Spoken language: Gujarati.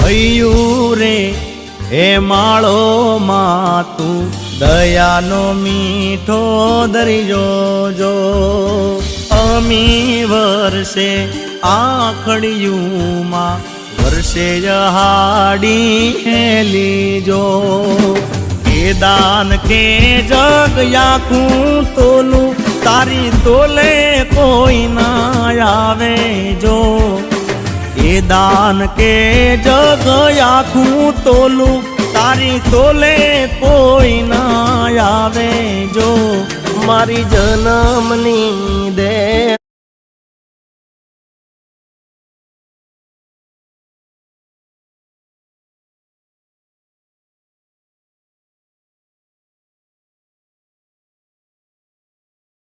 હૈયું રે હે માળો માં તું દયાનો મીઠો દરિયો જો અમી વર્ષે આખડિયુંમાં વર્ષે હાડી હેલી જો એ દાન કે જગ આખું તોલું તારી તોલે કોઈ ના આવે જો એ દાન કે જગ આખું તોલું તારી તોલે કોઈ ના આવે જો મારી જન્મની દે